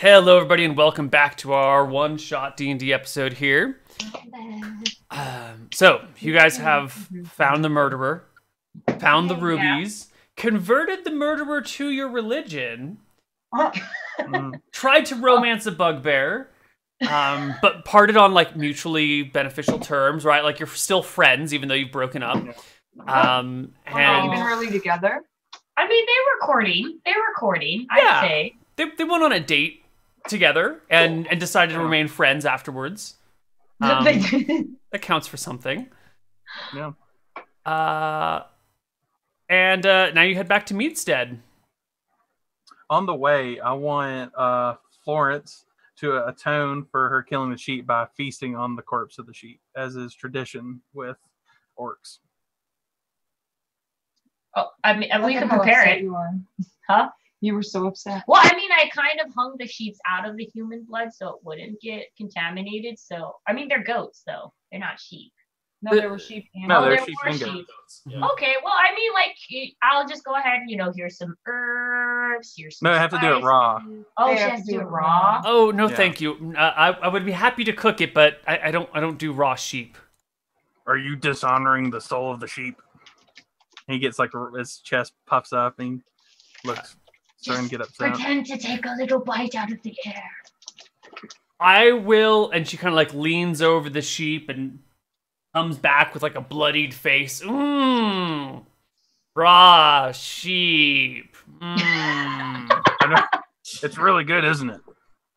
Hello, everybody, and welcome back to our one-shot D&D episode here. So, you guys have found the murderer, found the rubies, converted the murderer to your religion, tried to romance a bugbear, but parted on, like, mutually beneficial terms, right? Like, you're still friends, even though you've broken up. Not even really together. I mean, they were courting, I'd say. They went on a date together and decided to remain friends afterwards. That counts for something. Yeah. And now you head back to Meadstead. On the way, I want Florence to atone for her killing the sheep by feasting on the corpse of the sheep, as is tradition with orcs. Oh, I mean, we can prepare it. Huh? You were so upset. Well, I mean, I kind of hung the sheep out of the human blood so it wouldn't get contaminated. So, I mean, they're goats, though. They're not sheep. No, there were sheep and No, there they're sheep were and sheep. goats. Yeah. Okay, well, I mean, like, I'll just go ahead and, here's some herbs, here's some No, I have to do it raw. Oh, They she have has to to do do it it raw? raw. Oh no, Yeah. thank you. I would be happy to cook it, but I don't do raw sheep. Are you dishonoring the soul of the sheep? He gets like his chest puffs up and he looks starting to get upset. Pretend to take a little bite out of the air. I will, and she kind of like leans over the sheep and comes back with like a bloodied face. Mmm, raw sheep. Mmm. I know. It's really good, isn't it?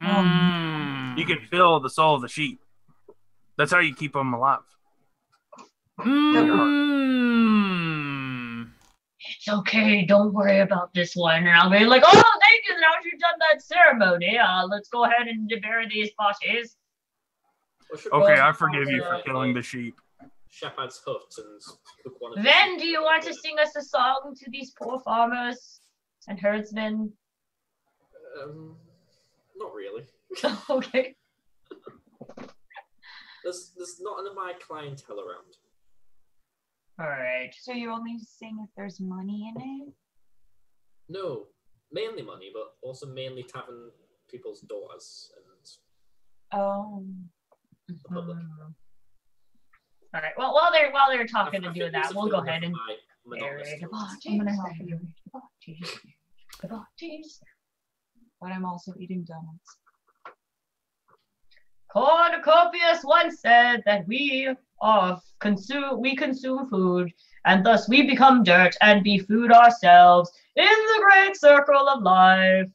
Mmm. You can feel the soul of the sheep. That's how you keep them alive. Mmm. It's okay, don't worry about this one. And I'll be like, oh, thank you, now you've done that ceremony. Let's go ahead and bury these bodies. Okay, I forgive you for killing the sheep. Shepherd's hut and cook one of Then, do you want to sing us a song to these poor farmers and herdsmen? Not really. Okay. There's not enough of my clientele around. All right. So you only sing if there's money in it? No, mainly money, but also mainly tavern people's daughters and Oh. the public. All right. Well, while they're talking I and think doing that, there's a we'll go feeling ahead of and my monotonous bury the skills. bodies. I'm gonna help you. The bodies. But I'm also eating donuts. Cornucopius once said that we consume food, and thus we become dirt and be food ourselves in the great circle of life.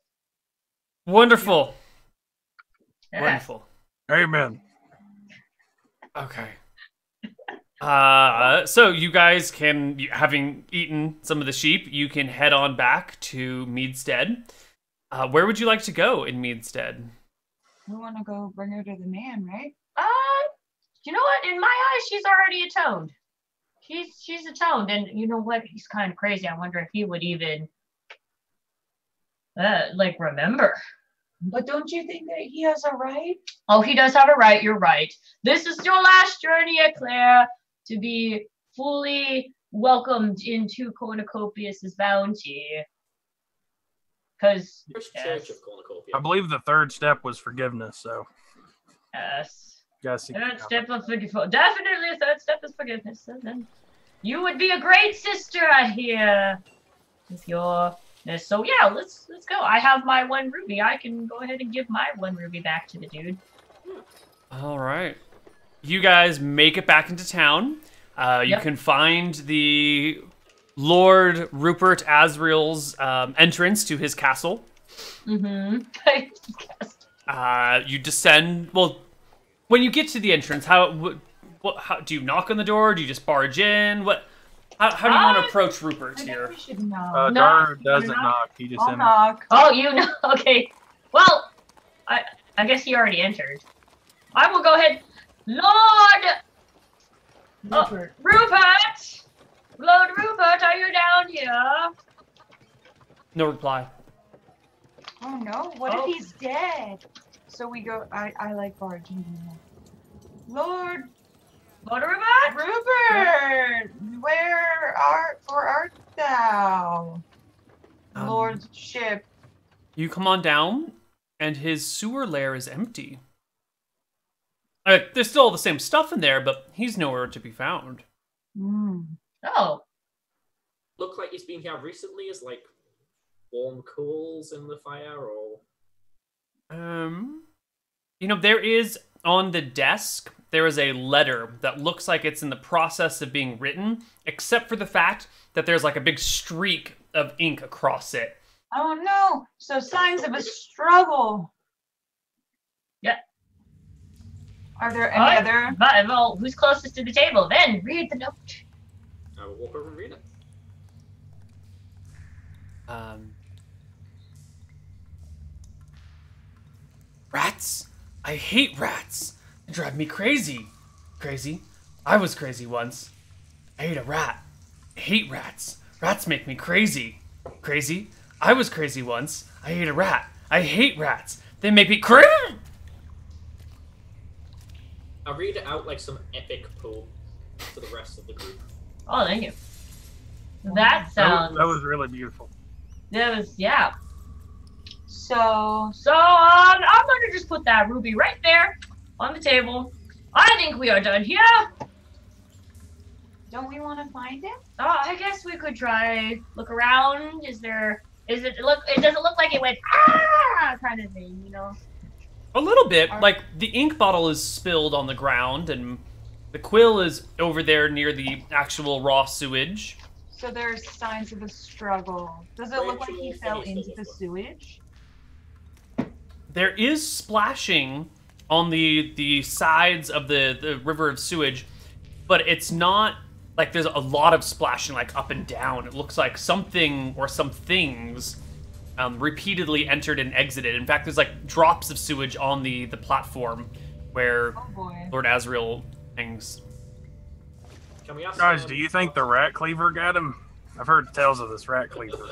Wonderful. Yes. Wonderful. Amen. Okay. So you guys can, having eaten some of the sheep, you can head on back to Meadstead. Where would you like to go in Meadstead? We want to go bring her to the man, right? You know what? In my eyes, she's already atoned. She's atoned, and you know what? He's kind of crazy. I wonder if he would even remember. But don't you think that he has a right? Oh, he does have a right. You're right. This is your last journey at Claire to be fully welcomed into Cornucopius's bounty. Because First church of Cornucopia. I believe the third step was forgiveness, so yes, guys. third step of forgiveness. Definitely, a third step is forgiveness. And then you would be a great sister, I hear, with your. So yeah, let's go. I have my 1 ruby. I can go ahead and give my 1 ruby back to the dude. All right. You guys make it back into town. You can find the Lord Rupert Asriel's entrance to his castle. Mm-hmm. You descend. Well, when you get to the entrance, how do you knock on the door? Do you just barge in? How do you want to approach Rupert I think here? we should know. Dar doesn't knock. He just I'll enters. knock. Oh, you know. Okay. Well, I guess he already entered. I will go ahead. Lord Rupert. Rupert! Lord Rupert, are you down here? No reply. Oh no, what Oh. if he's dead? So we go, I like barging in. Lord Lord Rupert? Rupert, where art thou? Lordship. You come on down, and his sewer lair is empty. There's still all the same stuff in there, but he's nowhere to be found. Oh. Look like he's been here recently as like warm coals in the fire, or you know, there is on the desk, there is a letter that looks like it's in the process of being written, except for the fact that there's like a big streak of ink across it. Oh no! So signs of a struggle. Yeah. Are there any other? Well, who's closest to the table? Then read the note. I will walk over and read it. Rats? I hate rats. They drive me crazy. Crazy? I was crazy once. I ate a rat. I hate rats. Rats make me crazy. Crazy? I was crazy once. I ate a rat. I hate rats. They make me crazy. I read it out like some epic poem to the rest of the group. Oh, thank you. That sounds. That was really beautiful. That was, yeah. So I'm gonna just put that ruby right there on the table. I think we are done here. don't we want to find it? Oh, I guess we could try look around. Does it look like it went kind of thing, you know? A little bit. Like, the ink bottle is spilled on the ground, and the quill is over there near the actual raw sewage. So there's signs of a struggle. Does it look like he fell into the sewage? There is splashing on the sides of the river of sewage, but it's not like there's a lot of splashing like up and down. It looks like something or some things repeatedly entered and exited. In fact, there's like drops of sewage on the platform where Lord Asriel hangs. Can we ask Guys, do you think the rat cleaver got him? I've heard tales of this rat cleaver.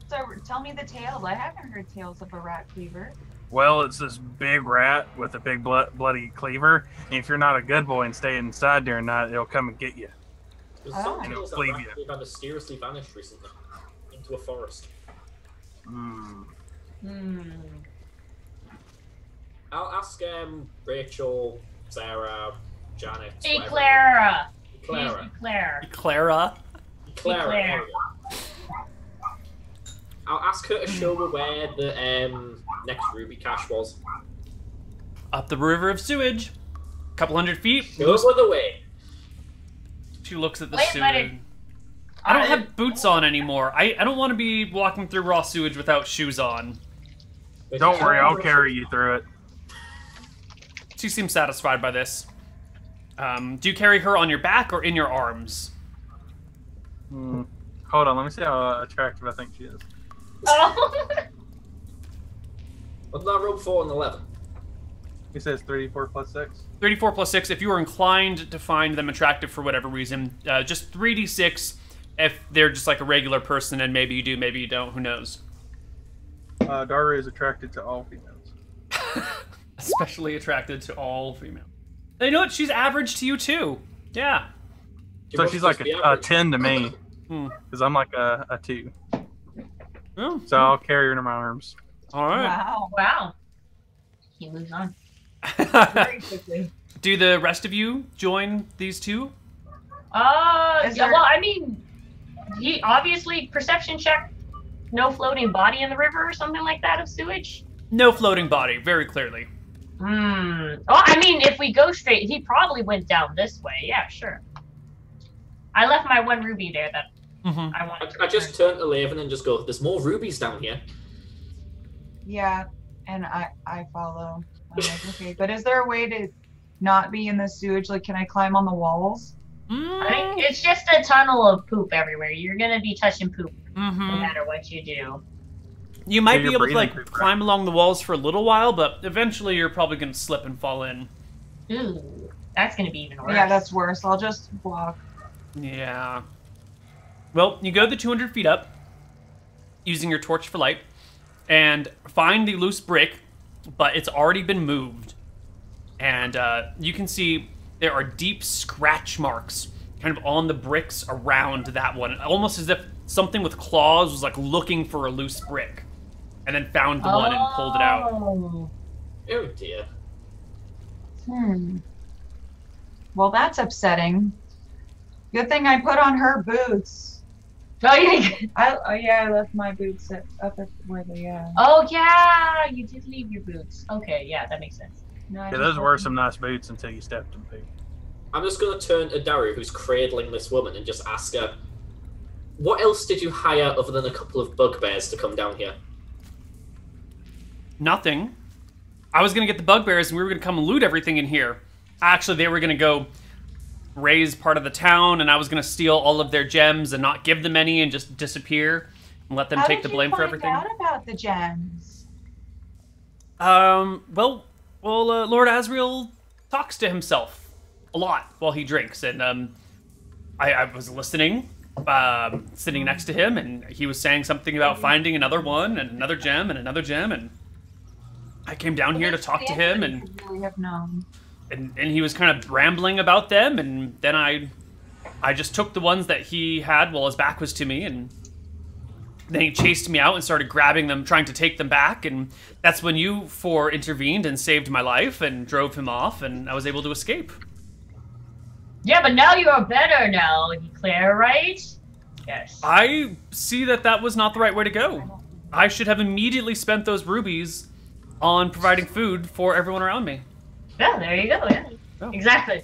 So tell me the tales. I haven't heard tales of a rat cleaver. Well, it's this big rat with a big bloody cleaver, and if you're not a good boy and stay inside during night, it'll come and get you. There's some And tales it'll that cleave you. have mysteriously vanished recently into a forest. I'll ask Rachel, Sarah, Janet. Clara. Clara. Clara? Clara. I'll ask her to show her where the next ruby cache was. Up the river of sewage. A couple hundred feet. Show her the way. She looks at the Wait, sewage. I don't have boots on anymore. I don't want to be walking through raw sewage without shoes on. Don't worry, I'll carry you through it. She seems satisfied by this. Do you carry her on your back or in your arms? Hold on, let me see how attractive I think she is. Oh. What did I roll for an 11? He says 34 plus 6. 34 plus 6, if you are inclined to find them attractive for whatever reason. Just 3d6 if they're just like a regular person, and maybe you do, maybe you don't, who knows. Dara is attracted to all females. Especially attracted to all females. And you know what? She's average to you too. Yeah. So she's like a 10 to me, because I'm like a 2. Oh. So I'll carry her in my arms. All right. Wow. He moves on. Very quickly. Do the rest of you join these two? Well, I mean, he obviously perception check. No floating body in the river or something like that of sewage. No floating body, very clearly. Well, I mean, if we go straight, he probably went down this way. Yeah, sure. I left my one ruby there that I wanted to I just turn to Laven and just go, there's more rubies down here. Yeah, and I follow. I'm like, okay, but is there a way to not be in the sewage? Like, can I climb on the walls? I think it's just a tunnel of poop everywhere. You're gonna be touching poop no matter what you do. You might be able to breathing like poop, right? climb along the walls for a little while, but eventually you're probably gonna slip and fall in. Ooh, that's gonna be even worse. Yeah, that's worse. I'll just walk. Yeah. Well, you go the 200 feet up, using your torch for light, and find the loose brick, but it's already been moved. And you can see there are deep scratch marks kind of on the bricks around that one, almost as if something with claws was like looking for a loose brick. and then found the one and pulled it out. Oh dear. Well, that's upsetting. Good thing I put on her boots. Oh yeah. I left my boots up at where they are. Oh yeah, you did leave your boots. Okay, yeah, that makes sense. No, I Yeah, just those were left some nice boots until you stepped in poo. I'm just going to turn to Daru, who's cradling this woman, and just ask her, what else did you hire other than a couple of bugbears to come down here? Nothing. I was gonna get the bugbears and we were gonna come and loot everything in here. Actually, they were gonna go raise part of the town and I was gonna steal all of their gems and not give them any and just disappear and let them take the blame for everything. How did you find out about the gems? Lord Asriel talks to himself a lot while he drinks, and I was listening, sitting next to him, and he was saying something about finding another one and another gem and another gem, and I came down here to talk to him, and really have known. And he was kind of rambling about them, and then I just took the ones that he had while his back was to me, and then he chased me out and started grabbing them, trying to take them back, and that's when you four intervened and saved my life and drove him off, and I was able to escape. Yeah, but now you're better now, Claire, right? Yes. I see that was not the right way to go. I should have immediately spent those rubies on providing food for everyone around me. Yeah, there you go, yeah. Oh. Exactly.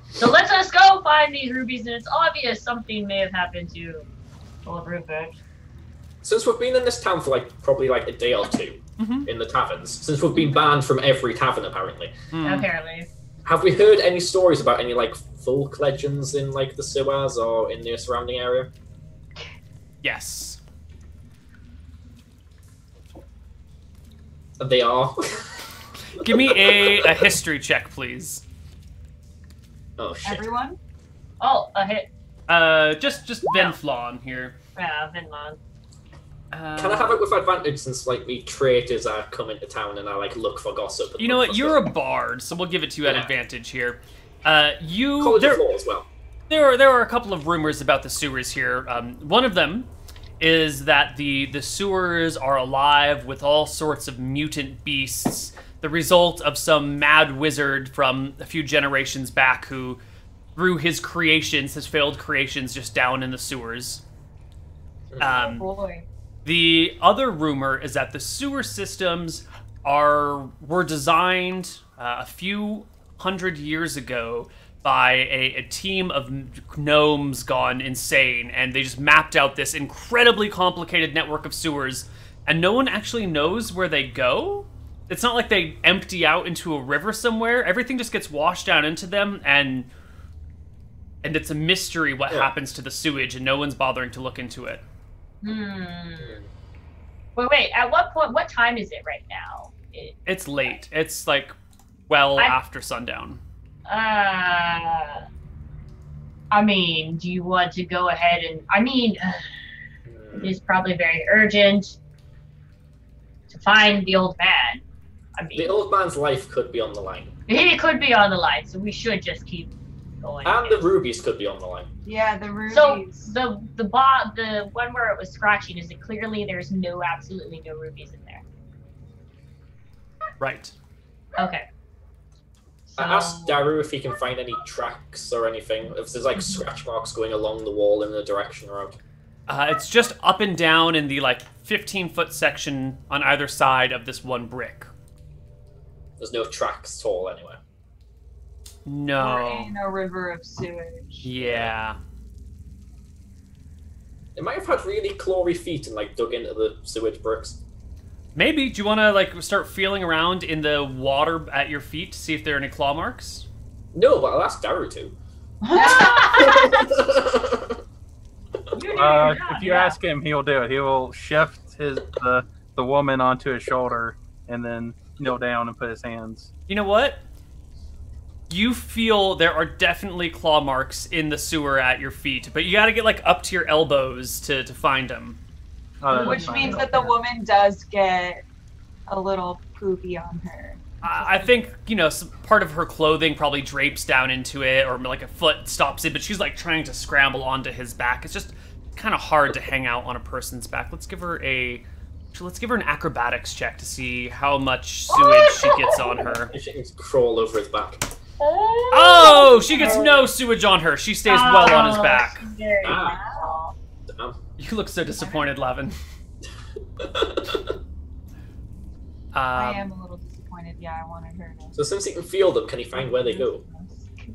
So let us go find these rubies, and it's obvious something may have happened to old Rupert. Since we've been in this town for probably a day or two in the taverns, since we've been banned from every tavern apparently, Apparently. have we heard any stories about any folk legends in the sewers or in the surrounding area? Yes. They are. Give me a history check, please. Oh shit. Everyone? Oh, a hit. Just Venflon here. Yeah, Vinmon. Can I have it with advantage since me traitors are coming to town and I look for gossip? And You know look what? for You're stuff? a bard, so we'll give it to you at advantage here. College of Law as well. There are a couple of rumors about the sewers here. One of them is that the sewers are alive with all sorts of mutant beasts, the result of some mad wizard from a few generations back who threw his failed creations, just down in the sewers. Oh boy. The other rumor is that the sewer systems were designed a few hundred years ago by a team of gnomes gone insane, and they just mapped out this incredibly complicated network of sewers, and no one actually knows where they go. It's not like they empty out into a river somewhere. Everything just gets washed down into them, and it's a mystery what happens to the sewage, and no one's bothering to look into it. Wait, at what point, what time is it right now? It's late. It's after sundown. I mean, do you want to go ahead and... it is probably very urgent to find the old man. The old man's life could be on the line. He could be on the line, so we should just keep going. And the rubies could be on the line. Yeah, the rubies. So the one where it was scratching, is it clearly there's absolutely no rubies in there? Right. Okay. I asked Daru if he can find any tracks or anything, if there's scratch marks going along the wall in the direction or out. It's just up and down in the 15-foot section on either side of this one brick. There's no tracks at all anywhere. No. Or in a river of sewage. Yeah. It might have had really clawy feet and dug into the sewage bricks. Maybe. Do you want to start feeling around in the water at your feet to see if there are any claw marks? No, but I'll ask Daru to. If you ask him, he'll do it. He will shift the woman onto his shoulder and then kneel down and put his hands. You know what? You feel there are definitely claw marks in the sewer at your feet, but you got to get up to your elbows to find them. Which means that the woman does get a little poopy on her. I think, part of her clothing probably drapes down into it, or a foot stops it, but she's trying to scramble onto his back. It's just kind of hard to hang out on a person's back. Let's give her a let's give her an acrobatics check to see how much sewage she gets on her. She can crawl over his back. Oh, she gets no sewage on her. She stays well on his back. Very Ah. well. Damn. You look so disappointed, Lavin. I am a little disappointed. Yeah, I wanted her to. So since he can feel them, can he find where they go?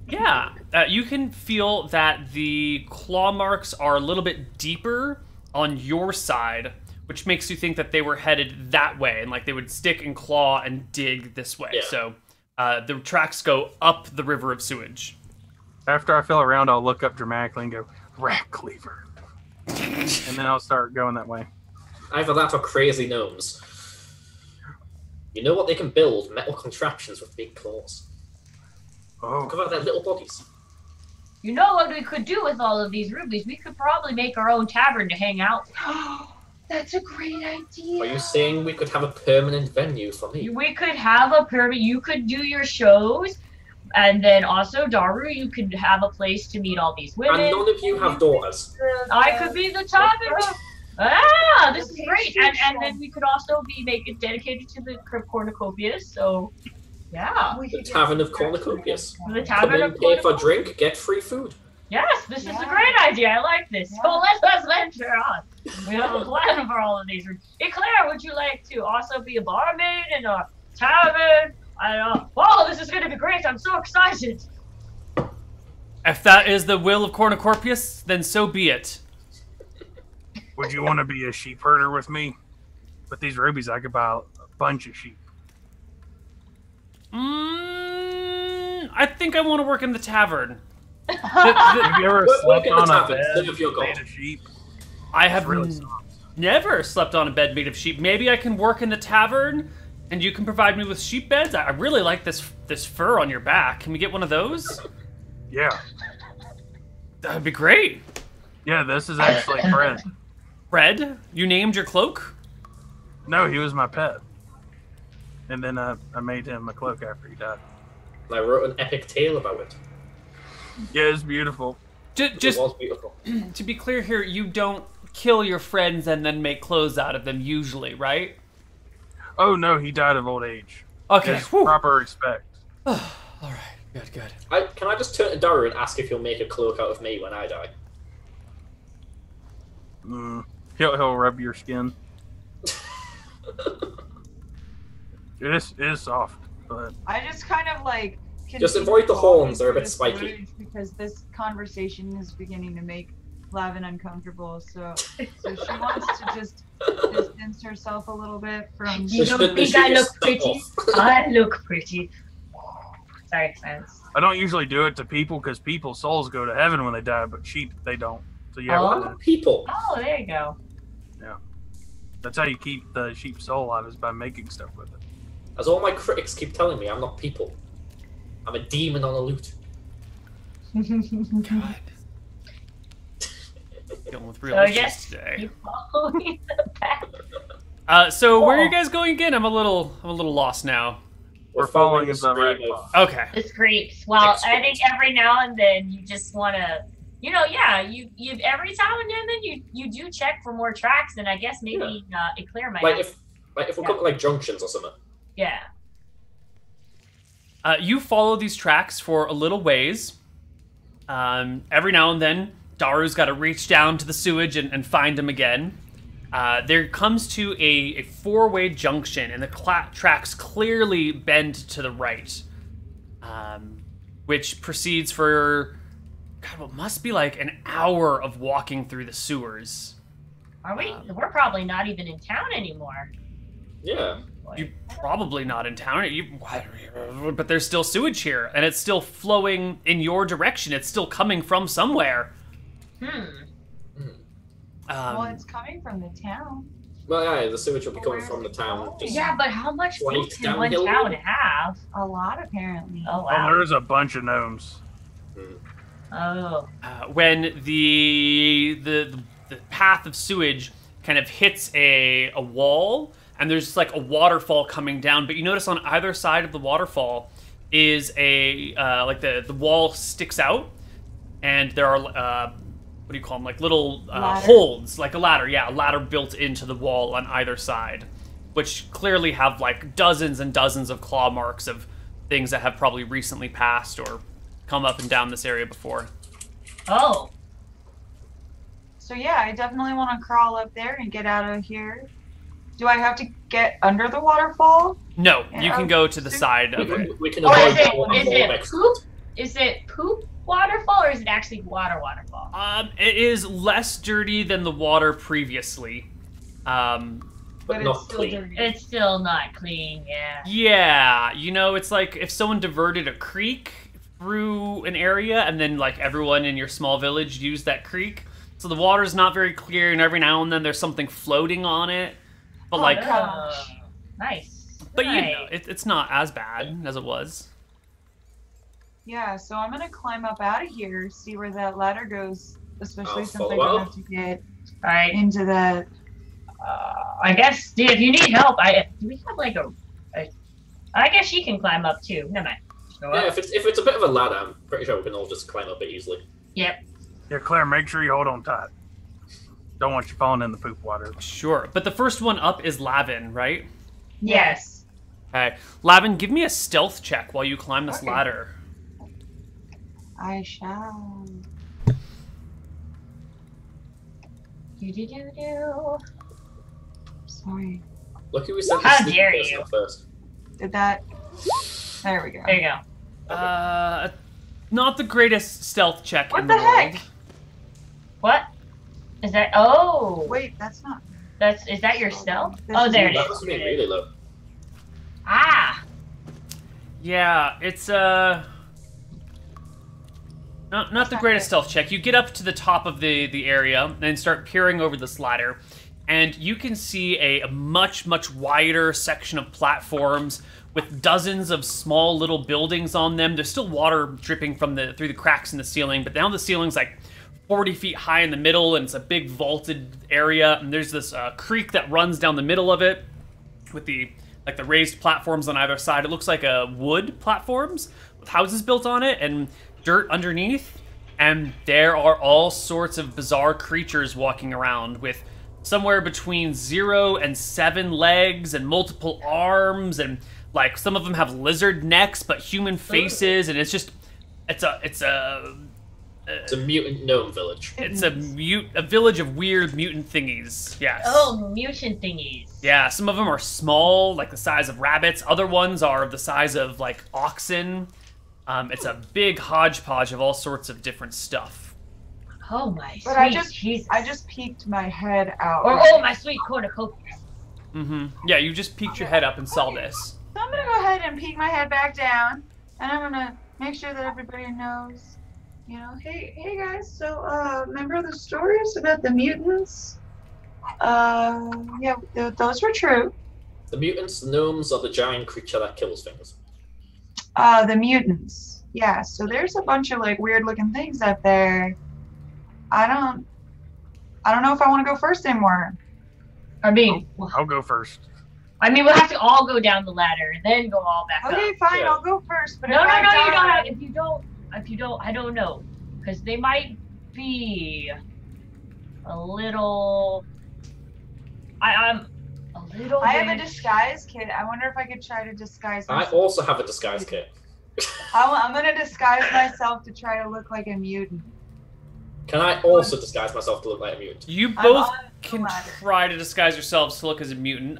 Yeah, you can feel that the claw marks are a little bit deeper on your side, which makes you think that they were headed that way, and like they would stick and claw and dig this way. Yeah. So the tracks go up the river of sewage. After I feel around, I'll look up dramatically and go, rat cleaver. And then I'll start going that way. Either that or crazy gnomes. You know what they can build? Metal contraptions with big claws. Oh, Look about their little bodies. You know what we could do with all of these rubies? We could probably make our own tavern to hang out. That's a great idea. Are you saying we could have a permanent venue for me? We could have a permit. You could do your shows, and then also Daru, you could have a place to meet all these women. And none of you have daughters. I could be the tavern. Ah, this is great. And then we could also make it dedicated to the cornucopias. So, yeah. The Tavern of Cornucopias. The Come tavern in, of pay for cornucopias. drink, get free food. Yes, this is a Yeah. great idea. I like this. Yeah. So let's venture on. We have a plan for all of these. Eclair, would you like to also be a barmaid in a tavern? I don't know. Wow, this is going to be great. I'm so excited. If that is the will of Cornucopius, then so be it. would you want to be a sheep herder with me? With these rubies, I could buy a bunch of sheep. I think I want to work in the tavern. Have you ever Work slept in the on a tavern, bed serve your made god. of sheep? I have It's really soft. never slept on a bed made of sheep. Maybe I can work in the tavern, and you can provide me with sheep beds. I really like this fur on your back. Can we get one of those? Yeah. That would be great. Yeah, this is actually Fred. Fred, you named your cloak? No, he was my pet. And then I made him a cloak after he died. And I wrote an epic tale about it. Yeah, it's beautiful. Just It was beautiful. to be clear here, you don't kill your friends and then make clothes out of them usually, right? Oh no, he died of old age. Okay. There's whew. proper respect. All right. Good. Can I just turn to Daru and ask if he'll make a cloak out of me when I die? He'll rub your skin. It is soft, but I just kind of like. Just continue avoid the horns, they're a walking bit through the spiky. sewage Because this conversation is beginning to make Lavin uncomfortable. So she wants to just distance herself a little bit from. You So don't she think I just look stuck pretty? off. I look pretty. Sorry, silence. I don't usually do it to people because people's souls go to heaven when they die, but sheep they don't. So yeah, Oh. People. Oh, there you go. that's how you keep the sheep's soul alive is by making stuff with it. As all my critics keep telling me, I'm not people. I'm a demon on a lute. God. Dealing with real So issues yes, today. keep following the path. So where are Oh. you guys going again? I'm a little lost now. We're following the stream red of- cloth. Okay. The scrapes. Well, I Excellent. think every now and then you just want to, you every time and then you do check for more tracks, and I guess maybe Eclair might. Like have- if we're cooking like junctions or something. yeah. You follow these tracks for a little ways. Every now and then, Daru's got to reach down to the sewage and find him again. There comes to a four-way junction, and the tracks clearly bend to the right, which proceeds for what must be like an hour of walking through the sewers. Are we? We're probably not even in town anymore. Yeah. You're probably not in town, but there's still sewage here, and it's still flowing in your direction. It's still coming from somewhere. Well, it's coming from the town. Well, yeah, the sewage will be coming from the town. Just Yeah, but how much Right food can one downhill. town have? A lot, apparently. Oh Oh, wow. there's a bunch of gnomes. Oh. When the path of sewage kind of hits a wall, and there's just like a waterfall coming down, but you notice on either side of the waterfall is a like the wall sticks out, and there are what do you call them? Like little Ladder. holds, like a ladder. Yeah, a ladder built into the wall on either side, which clearly have like dozens and dozens of claw marks of things that have probably recently passed or come up and down this area before. Oh. So yeah, I definitely want to crawl up there and get out of here. Do I have to get under the waterfall? No, you can go to the side of it. We can Or avoid is the it waterfall next. poop? Is it poop waterfall or is it actually waterfall? It is less dirty than the water previously. But But not it's still clean. dirty. It's still not clean, yeah. Yeah, you know, it's like if someone diverted a creek through an area and then like everyone in your small village used that creek. So the water's not very clear and every now and then there's something floating on it. But like, gosh. Nice. but you know, Nice. it's not as bad as it was. Yeah, so I'm gonna climb up out of here, see where that ladder goes, especially I'll since I follow don't up. have to get Alright. into that. I guess, if you need help, do we have like I guess she can climb up too. Never mind. Just go Yeah, up. if it's a bit of a ladder, I'm pretty sure we can all just climb up it easily. Yep. Yeah, Claire, make sure you hold on tight. Don't want you falling in the poop water. Sure, but the first one up is Lavin, right? Yes. Okay, Lavin, give me a stealth check while you climb this Okay. ladder. I shall. Do. Sorry. Lucky we sent How the sneaky dare person you. up first. Did that? There we go. There you go. Not the greatest stealth check What in the the world. heck? What? Is that? Oh. Wait, that's not. Is that your stealth? This Oh, is- there it That must is. have been really low. Ah. Yeah, it's not the greatest stealth check. You get up to the top of the area and start peering over this ladder, and you can see a much wider section of platforms with dozens of small little buildings on them. There's still water dripping from through the cracks in the ceiling, but now the ceiling's like 40 feet high in the middle, and it's a big vaulted area. And there's this creek that runs down the middle of it with the raised platforms on either side. It looks like wood platforms with houses built on it and dirt underneath. And there are all sorts of bizarre creatures walking around with somewhere between 0 and 7 legs and multiple arms, and like some of them have lizard necks but human faces, and it's a It's a mutant gnome village. it's a village of weird mutant thingies. Yes. Oh, mutant thingies. Yeah, some of them are small, like the size of rabbits. Other ones are the size of like oxen. It's a big hodgepodge of all sorts of different stuff. Oh my But sweet Jesus. I just peeked my head out. Oh my sweet cornucopia. Yeah, you just peeked your head up and saw this. So I'm gonna go ahead and peek my head back down, and I'm gonna make sure that everybody knows. You know, hey guys. So, remember the stories about the mutants? Yeah, those were true. The mutants, the gnomes, are the giant creature that kills things. The mutants. Yeah. So there's a bunch of like weird looking things up there. I don't know if I want to go first anymore. I mean, I'll go first. we'll have to all go down the ladder and then go all back up. Okay, fine. Yeah. I'll go first. But No, if I you don't die- have. If you don't, I don't know, because they might be a little. I'm a little. I have a bit- disguise kit. I wonder if I could try to disguise I myself. also have a disguise kit. I'm gonna disguise myself to try to look like a mutant. Can I also disguise myself to look like a mutant? You I'm both on the can ladder. try to disguise yourselves to look as a mutant.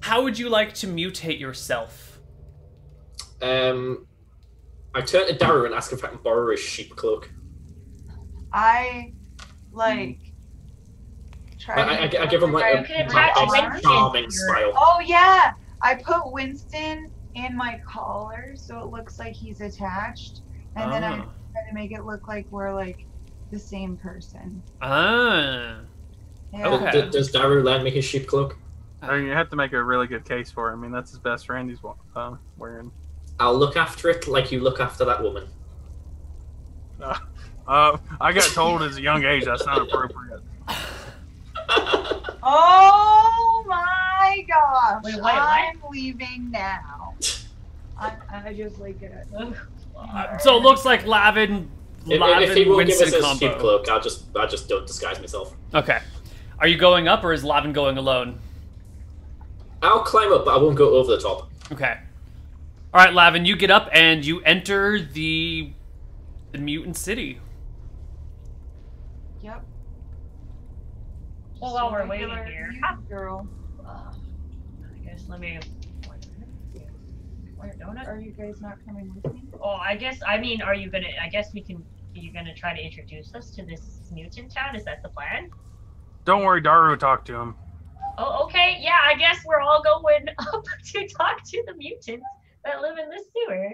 How would you like to mutate yourself? I turn to Daru and ask if I can borrow his sheep cloak. I like try. I give him like You can attach a Winston charming to your- smile. Oh yeah, I put Winston in my collar so it looks like he's attached, and then I try to make it look like we're like the same person. Ah. Yeah. Okay. Does Daru lend me his sheep cloak? I mean, you have to make a really good case for it. I mean, that's his best friend he's wearing. I'll look after it like you look after that woman. I got told as a young age that's not appropriate. Oh my gosh! Wait, what? I'm leaving now. I just like it. So it looks like Lavin If he won't give us Lavin his sheep combo. cloak, I just don't disguise myself. Okay. Are you going up, or is Lavin going alone? I'll climb up, but I won't go over the top. Okay. All right, Lavin, you get up and you enter the mutant city. Yep. Well, while we're Just a waiting regular here, mutant girl. I guess let me. Where donut? Are you guys not coming with me? Oh, I guess. I mean, are you gonna? I guess we can. Are you gonna try to introduce us to this mutant town? Is that the plan? Don't worry, Daru will talk to him. Oh, okay. Yeah, I guess we're all going up to talk to the mutants that live in this sewer.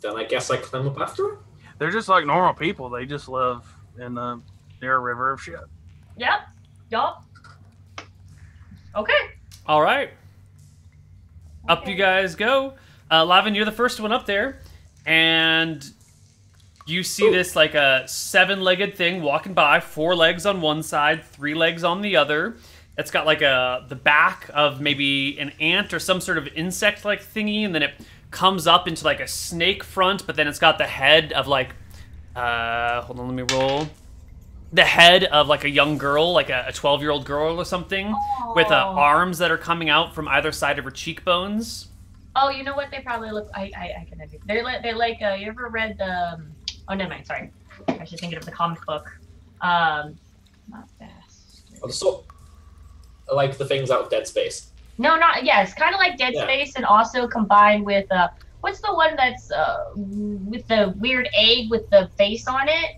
Then I guess I climb up after him. They're just like normal people. They just live in the near a river of shit. Yep. Yup. Okay. All right. Up you guys go. Lavin, you're the first one up there. And you see this like a 7-legged thing walking by, 4 legs on one side, 3 legs on the other. It's got like the back of maybe an ant or some sort of insect-like thingy, and then it comes up into like a snake front, but then it's got the head of like, hold on, let me roll. The head of like a young girl, like a 12-year-old girl or something, with arms that are coming out from either side of her cheekbones. Oh, you know what? They probably look. I can do. They're like. You ever read the? Oh, never mind. Sorry, I should think of the comic book. Not fast. Oh, so, like the things out of Dead Space. No, not. Yeah, it's kind of like Dead Space, and also combined with what's the one that's with the weird egg with the face on it?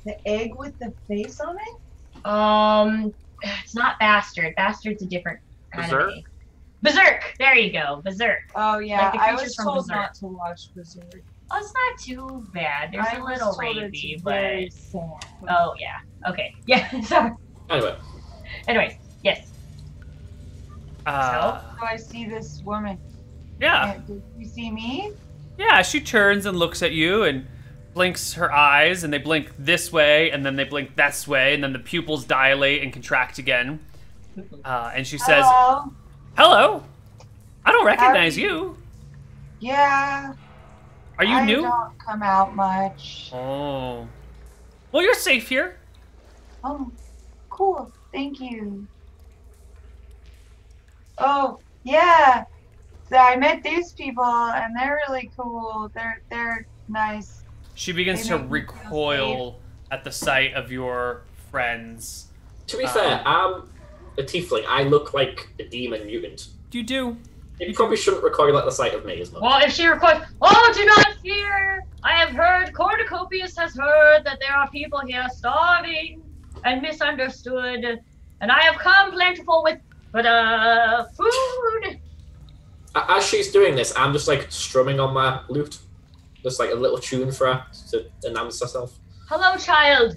The egg with the face on it? It's not Bastard. Bastard's a different kind Berserk? of egg. Berserk. There you go. Berserk. Oh yeah, Like the I creatures was from told Berserk. not to watch Berserk. Oh, it's not too bad. There's I a was little told rapey, it's but very sad. oh yeah. Okay. Yeah. Sorry. Anyway, Anyways, yes. So I see this woman. Yeah. And did you see me? Yeah, she turns and looks at you and blinks her eyes, and they blink this way, and then they blink that way, and then the pupils dilate and contract again. And she says, Hello. "Hello, I don't recognize Howdy. you. Yeah. Are you I new?" don't come out much. Oh. Well, you're safe here. Oh, cool. Thank you. Oh, yeah. So I met these people, and they're really cool. They're nice. She begins They to make me feel recoil at the sight of your friends. to be fair, I'm a tiefling. I look like a demon mutant. You do. You probably shouldn't recoil at the sight of me as much. Well, if she requests, oh, do not fear! I have heard, Cornucopius has heard that there are people here starving and misunderstood, and I have come plentiful with, food. As she's doing this, I'm just like strumming on my lute. Just like a little tune for her to announce herself. Hello, child.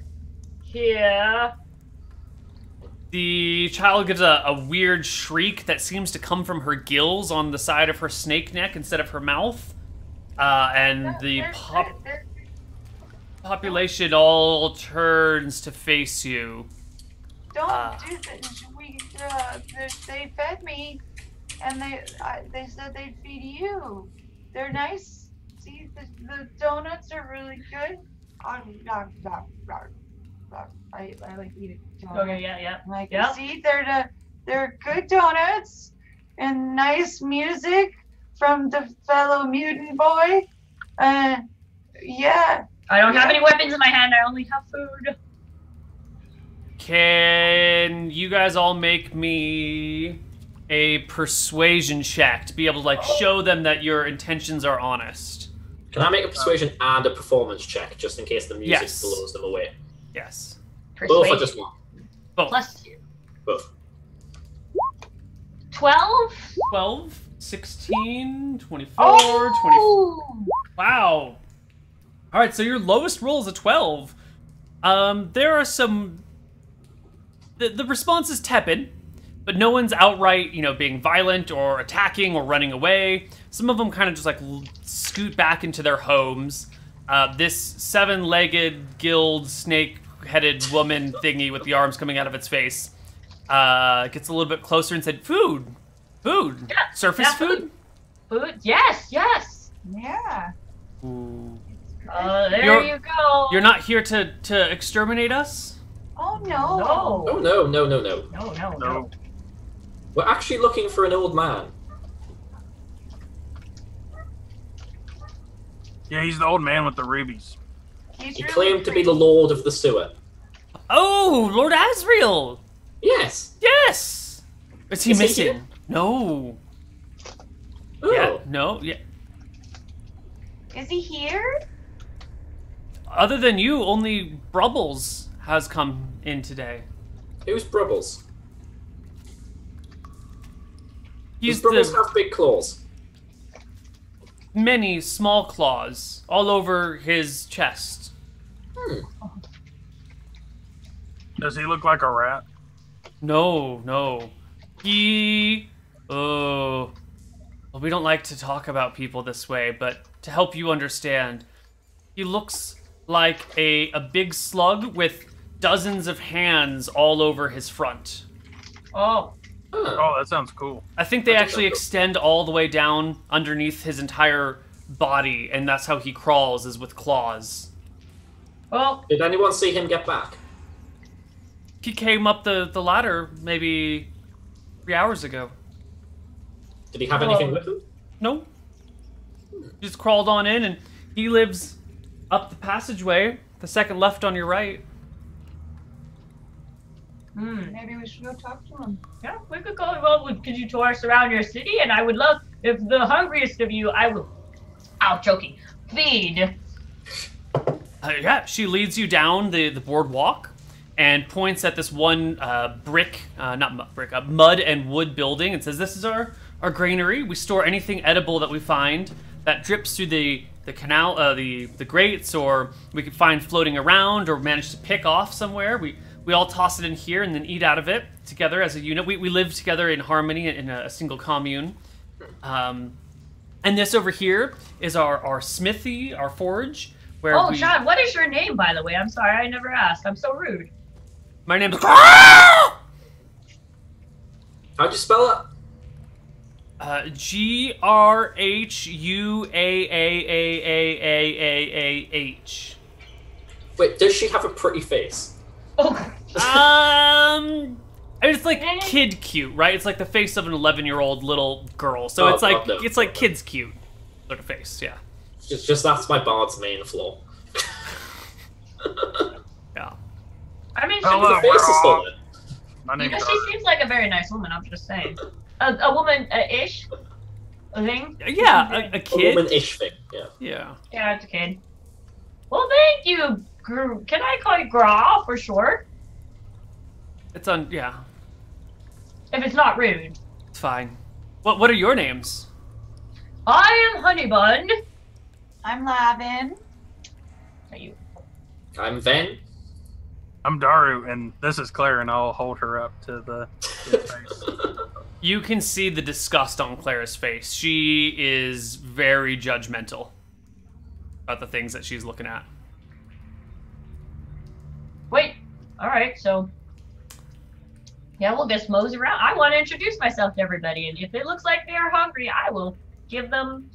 Here. The child gives a weird shriek that seems to come from her gills on the side of her snake neck instead of her mouth. And the population all turns to face you. Don't do this. They fed me, and they said they'd feed you. They're nice. See, the donuts are really good. I like eating donuts. Okay, yeah. Like, Yeah. see, they're good donuts and nice music from the fellow mutant boy. Yeah. I don't have any weapons in my hand. I only have food. Can you guys all make me a persuasion check to be able to like show them that your intentions are honest? Can I make a persuasion and a performance check just in case the music Yes. blows them away? Yes. Both or Persuade. just one? Both. Plus 2. Both. 12? 12, 16, 24, 20. Oh! Wow. All right, so your lowest roll is a 12. There are some... The response is tepid, but no one's outright, being violent or attacking or running away. Some of them kind of just like scoot back into their homes. This 7-legged, gilled, snake-headed woman thingy with the arms coming out of its face gets a little bit closer and said, "Food, food, surface yeah, food." Food? Yes. Yeah. Ooh. It's There you go. You're not here to exterminate us? Oh no. No. Oh, no. No. We're actually looking for an old man. Yeah, he's the old man with the rubies. He's He really claimed to be pretty. the Lord of the Sewer. Oh, Lord Asriel! Yes. Yes! Is he Is he missing? here? No. Oh. Yeah, no, yeah. Is he here? Other than you, only Brubbles has come in today. Who's Brubbles? He's Does Brubbles the have big claws? many small claws all over his chest. Does he look like a rat? No. He... Oh... Well, we don't like to talk about people this way, but to help you understand, he looks like a big slug with dozens of hands all over his front. Oh. Oh, that sounds cool. I think they That's actually extend all the way down underneath his entire body, and that's how he crawls, is with claws. Well, Did anyone see him get back? He came up the ladder maybe 3 hours ago. Did he have anything with him? No. He just crawled on in, and he lives up the passageway, the second left on your right. Maybe we should go talk to him. yeah, we could go. Well, could you tour us around your city? And I would love, if the hungriest of you, I will, joking, feed. Yeah, she leads you down the boardwalk and points at this one mud and wood building and says, "This is our granary. We store anything edible that we find that drips through the canal, the grates, or we could find floating around or manage to pick off somewhere. We all toss it in here and then eat out of it together as a unit. We live together in harmony in a single commune. And this over here is our smithy, our forge, where Oh, John, what is your name, by the way? I'm sorry, I never asked. I'm so rude. My name is How'd you spell GRHUAAAAAAAH. Wait, does she have a pretty face? Oh. I mean, it's like kid cute, right? It's like the face of an 11-year-old little girl. So it's like no. it's like kids cute sort of face, yeah. Just that's my bard's main flaw. Yeah. I mean, Hello. The face is fun. My you name know, is she seems like a very nice woman. I'm just saying, a woman-ish, a thing. Yeah, a A kid. woman-ish thing, yeah. Yeah. Yeah, it's a kid. Well, thank you, Can I call you Gra for short? It's on, yeah, If it's not rude. it's fine. What are your names? I am Honeybun. I'm Lavin. Are you? I'm Ven. I'm Daru, and this is Claire, and I'll hold her up to the face. You can see the disgust on Clara's face. She is very judgmental about the things that she's looking at. Wait. All right. So. Yeah, we'll just mosey around. I want to introduce myself to everybody, and if it looks like they are hungry, I will give them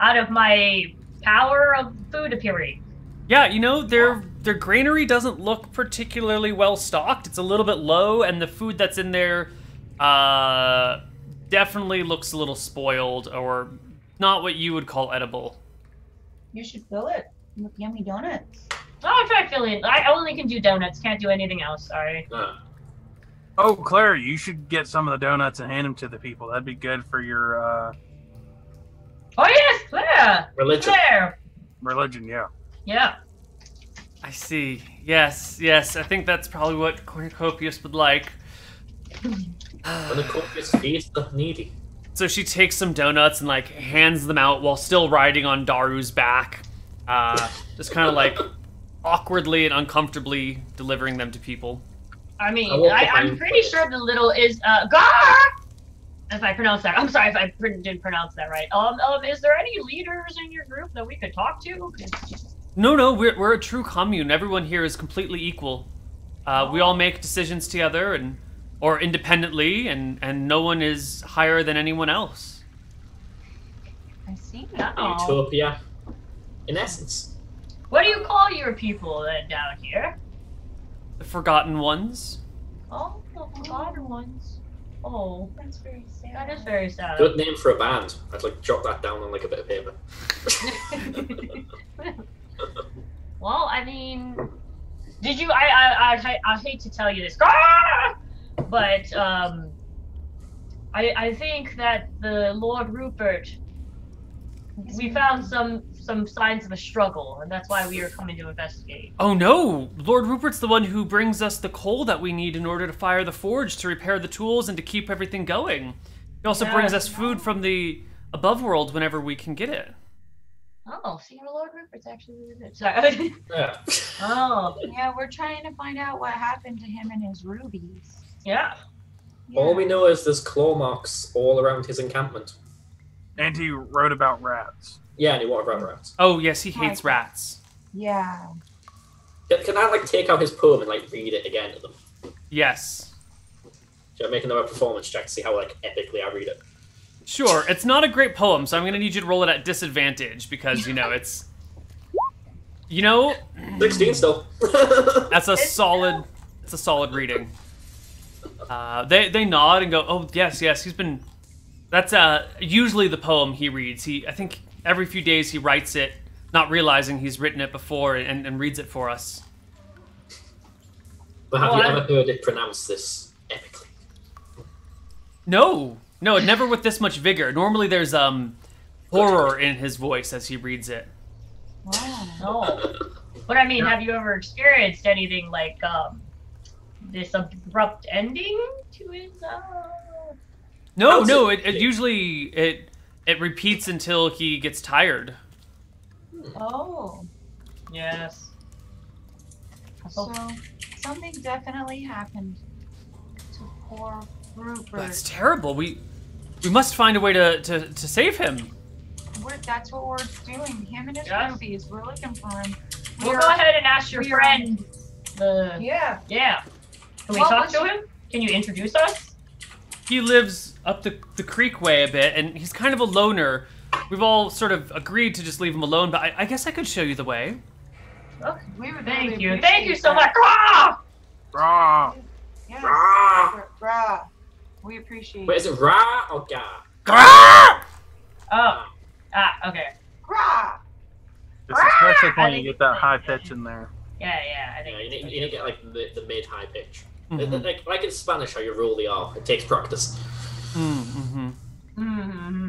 out of my power of food appearing. Yeah, you know, their granary doesn't look particularly well stocked. It's a little bit low, and the food that's in there definitely looks a little spoiled or not what you would call edible. You should fill it with yummy donuts. I'll try filling. I only can do donuts. Can't do anything else. Sorry. Oh, Claire, you should get some of the donuts and hand them to the people. That'd be good for your Oh yes, Claire. Religion. Claire. religion, yeah. Yeah. I see. Yes. I think that's probably what Cornucopius would like. When the corpus feeds the needy. So she takes some donuts and like hands them out while still riding on Daru's back. Just kind of like awkwardly and uncomfortably delivering them to people. I mean, I walk I'm behind pretty Claire. sure the little is Gar. If I pronounce that, I'm sorry if I didn't pronounce that right. Is there any leaders in your group that we could talk to? No, we're a true commune. Everyone here is completely equal. We all make decisions together or independently, and no one is higher than anyone else. I see. Oh. Utopia. In essence. What do you call your people then down here? The Forgotten Ones. Oh, the forgotten ones. Oh, That's very sad. that is very sad. Good name for a band. I'd like jot that down on like a bit of paper. Well, I mean, did you? I hate to tell you this, but I think that the Lord Rupert, we found some signs of a struggle, and that's why we are coming to investigate. Oh no! Lord Rupert's the one who brings us the coal that we need in order to fire the forge, to repair the tools, and to keep everything going. He also brings us food from the above world whenever we can get it. Oh, see, our Lord Rupert's actually really good. Sorry. Yeah. Oh, Yeah, we're trying to find out what happened to him and his rubies. yeah. All we know is there's claw marks all around his encampment. And he wrote about rats. Yeah, and he wanted rat rats. Oh yes, he hates rats. Yeah. Can I like take out his poem and like read it again to them? Yes. Should I make another performance check to see how like epically I read it? Sure, it's not a great poem, so I'm gonna need you to roll it at disadvantage because it's 16 still. that's a solid reading. They nod and go, oh yes, he's been. That's usually the poem he reads. I think every few days he writes it, not realizing he's written it before and reads it for us. But have you ever heard it pronounced this epically? No, never with this much vigor. Normally there's horror in his voice as he reads it. Wow. No. But I mean, have you ever experienced anything like this abrupt ending to his? No. It usually it repeats until he gets tired. Oh. Yes. So something definitely happened to poor Rupert. That's terrible. We must find a way to save him. That's what we're doing. Him and his Yes. rubies. We're looking for him. We'll go ahead and ask your we are- friend. Yeah. Yeah. Can we What talk was to him? Can you introduce us? He lives up the creek way a bit, and he's kind of a loner. We've all sort of agreed to just leave him alone, but I guess I could show you the way. Okay. We would Thank really you. appreciate Thank you so that. much. Ah! Ah, Yes. Rah! Rah. We appreciate Wait, is it Ra or Ga? Oh. Okay. Rah. it's especially I when you think get that it's high like- pitch in there. Yeah, I think. Yeah, you it's need to get like the mid-high pitch. Mhm. Like in Spanish, how you roll the R. It takes practice. Mm-hmm. Mm-hmm.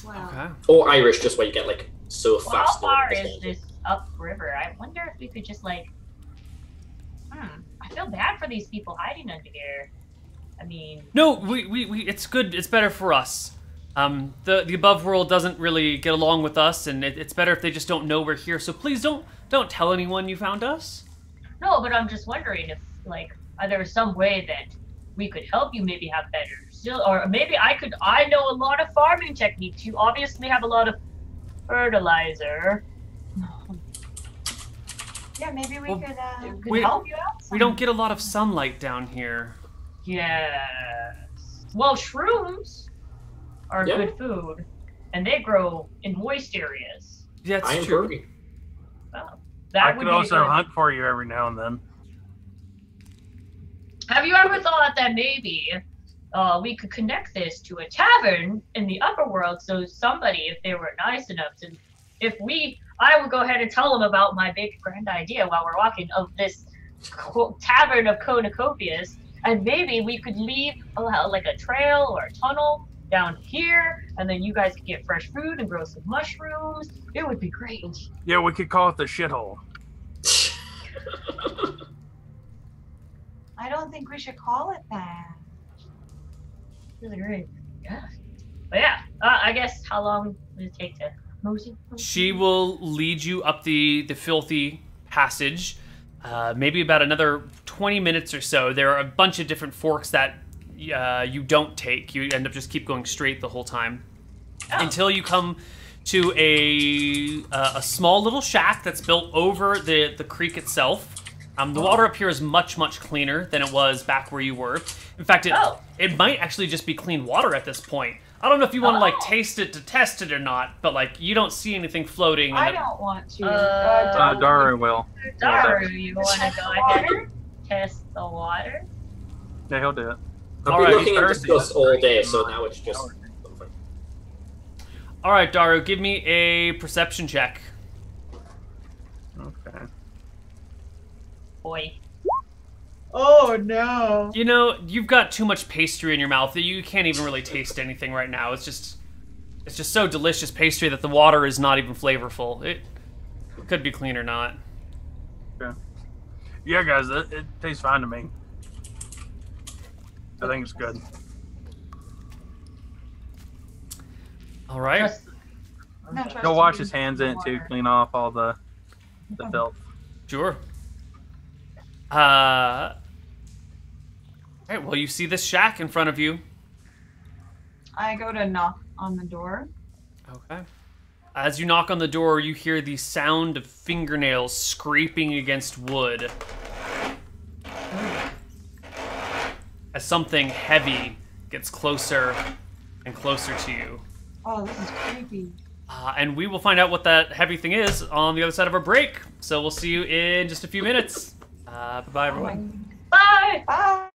Wow. Okay. Or Irish, just where you get like so Well, how fast. far is this upriver? I wonder if we could just like. I feel bad for these people hiding under here. I mean. No, we it's good. It's better for us. The above world doesn't really get along with us, and it's better if they just don't know we're here. So please don't tell anyone you found us. No, but I'm just wondering if like there some way that we could help you maybe have better or maybe I know a lot of farming techniques. You obviously have a lot of fertilizer. Yeah, maybe we Well, could we- help you out. We don't get a lot of sunlight down here. Yes. Well, shrooms are Yeah. good food, and they grow in moist areas. That's I am true. hungry. Well, I that would could be also good. hunt for you every now and then. Have you ever thought that maybe we could connect this to a tavern in the upper world, so somebody, if they were nice enough to, I would go ahead and tell them about my big grand idea while we're walking of this tavern of cornucopias, and maybe we could leave like a trail or a tunnel down here, and then you guys could get fresh food and grow some mushrooms. It would be great. Yeah, we could call it the shithole. I don't think we should call it that. This is great. Yeah. But yeah, I guess how long would it take to mosey? She will lead you up the filthy passage. Maybe about another 20 minutes or so. There are a bunch of different forks that you don't take. You end up just keep going straight the whole time until you come to a small little shack that's built over the creek itself. The water up here is much, much cleaner than it was back where you were. In fact, it might actually just be clean water at this point. I don't know if you want to like taste it to test it or not, but like you don't see anything floating. I don't want to. Daru will. Daru, you want to go ahead and test the water? Yeah, he'll do it. I've Alright, been looking at thirsty. discuss all day, so now it's just something. All right, Daru, give me a perception check. Okay. Boy. Oh no. You know, you've got too much pastry in your mouth that you can't even really taste anything right now. It's just so delicious pastry that the water is not even flavorful. It could be clean or not. Okay. Yeah, guys, it tastes fine to me. I think it's good. All right. Just, No, trust He'll wash me. his hands in it too, clean off all the filth. Sure. All right, well, you see this shack in front of you. I go to knock on the door. Okay. As you knock on the door, you hear the sound of fingernails scraping against wood. As something heavy gets closer and closer to you. Oh, this is creepy. And we will find out what that heavy thing is on the other side of our break. So we'll see you in just a few minutes. Bye-bye, everyone. bye! Bye.